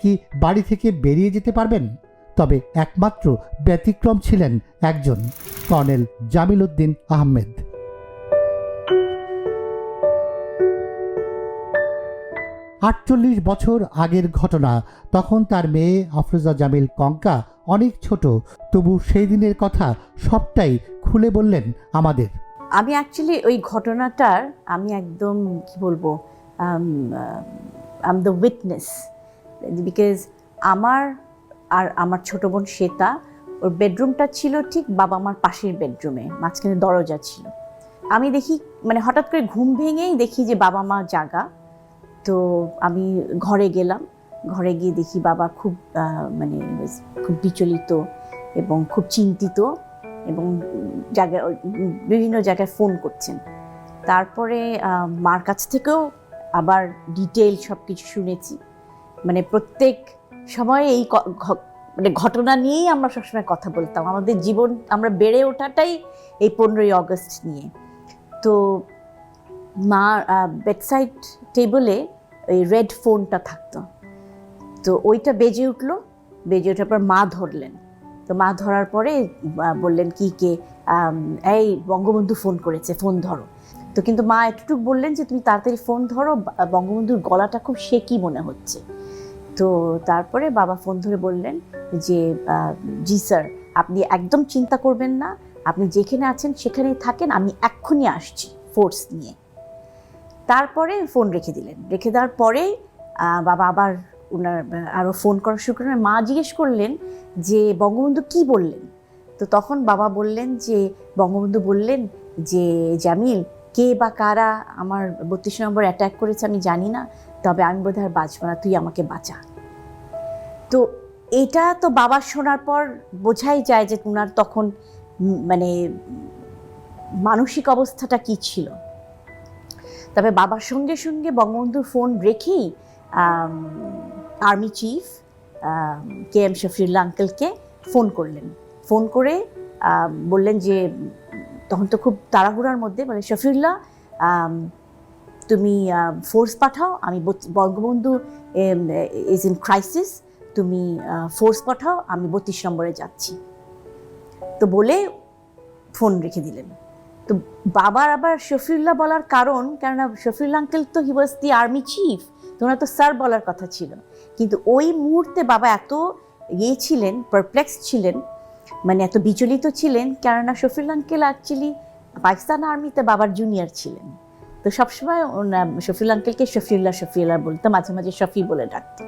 কি বাড়ি থেকে বেরিয়ে যেতে পারবেন? তবে একমাত্র ব্যতিক্রম ছিলেন একজন, কর্নেল জামিল উদ্দিন আহমেদ। 48 বছর আগের ঘটনা। তখন তার মেয়ে আফরোজা জামিল কঙ্কা অনেক ছোট, তবু সেই দিনের কথা সবটাই খুলে বললেন আমাদের। আমি অ্যাকচুয়ালি ওই ঘটনাটার আমি একদম কি বলবো, I am the witness, because আমার ছোট বোন শ্বেতা, ওর বেডরুমটা ছিল ঠিক বাবা মার পাশের বেডরুমে, মাঝখানে দরজা ছিল। আমি দেখি মানে হঠাৎ করে ঘুম ভেঙেই দেখি যে বাবা মা জাগা। তো আমি ঘরে গেলাম, ঘরে গিয়ে দেখি বাবা খুব মানে খুব বিচলিত এবং খুব চিন্তিত এবং বিভিন্ন জায়গায় ফোন করছেন। তারপরে মার কাছ থেকেও আবার ডিটেইল সব কিছু শুনেছি। মানে প্রত্যেক সময় এই মানে ঘটনা নিয়েই আমরা সবসময় কথা বলতাম। আমাদের জীবন, আমরা বেড়ে ওঠাটাই এই 15ই অগস্ট নিয়ে। তো মা বেডসাইড টেবলে ওই রেড ফোনটা থাকতো, তো ওইটা বেজে উঠলো। বেজে ওঠার পর মা ধরলেন। তো মা ধরার পরে বললেন কি কে, এই বঙ্গবন্ধু ফোন করেছে, ফোন ধরো। তো কিন্তু মা এতটুকু বললেন যে তুমি তাড়াতাড়ি ফোন ধরো, বঙ্গবন্ধুর গলাটা খুব শেকি মনে হচ্ছে। তো তারপরে বাবা ফোন ধরে বললেন যে জি স্যার, আপনি একদম চিন্তা করবেন না, আপনি যেখানে আছেন সেখানেই থাকেন, আমি এক্ষুনি আসছি ফোর্স নিয়ে। তারপরে ফোন রেখে দিলেন। রেখে দেওয়ার পরেই বাবা আবার ওনার আরও ফোন করা শুরু করলেন। মা জিজ্ঞেস করলেন যে বঙ্গবন্ধু কি বললেন? তো তখন বাবা বললেন যে বঙ্গবন্ধু বললেন যে জামিল, কে বা কারা আমার 32 নম্বর অ্যাটাক করেছে আমি জানি না, তবে আমি বোধহয় আর বাঁচব না, তুই আমাকে বাঁচা। তো এটা তো বাবা শোনার পর বোঝাই যায় যে ওনার তখন মানে মানসিক অবস্থাটা কি ছিল। তবে বাবার সঙ্গে সঙ্গে বঙ্গবন্ধুর ফোন রেখেই army chief K M Shafiullah আঙ্কেলকে ফোন করলেন। ফোন করে বললেন যে তখন তো খুব তাড়াহুড়ার মধ্যে, মানে শফিউল্লাহ তুমি ফোর্স পাঠাও, আমি বঙ্গবন্ধু ইজ ইন ক্রাইসিস, তুমি ফোর্স পাঠাও, আমি 32 নম্বরে যাচ্ছি। তো বলে ফোন রেখে দিলেন। তো বাবার আবার শফিউল্লাহ বলার কারণ, কেননা শফিউল্লাহ আঙ্কেল তো হি ওয়াজ দি আর্মি চিফ, তো ওনার তো স্যার বলার কথা ছিল। কিন্তু ওই মুহূর্তে বাবা এত ছিলেন, পারপ্লেক্স ছিলেন, মানে এত বিচলিত ছিলেন, কেননা শফিউল্লাহ আঙ্কেল অ্যাকচুয়ালি পাকিস্তান আর্মিতে বাবার জুনিয়র ছিলেন। তো সবসময় শফিউল্লাহ আঙ্কেলকে শফিউল্লাহ বলতো, মাঝে মাঝে শফি বলে ডাকতো।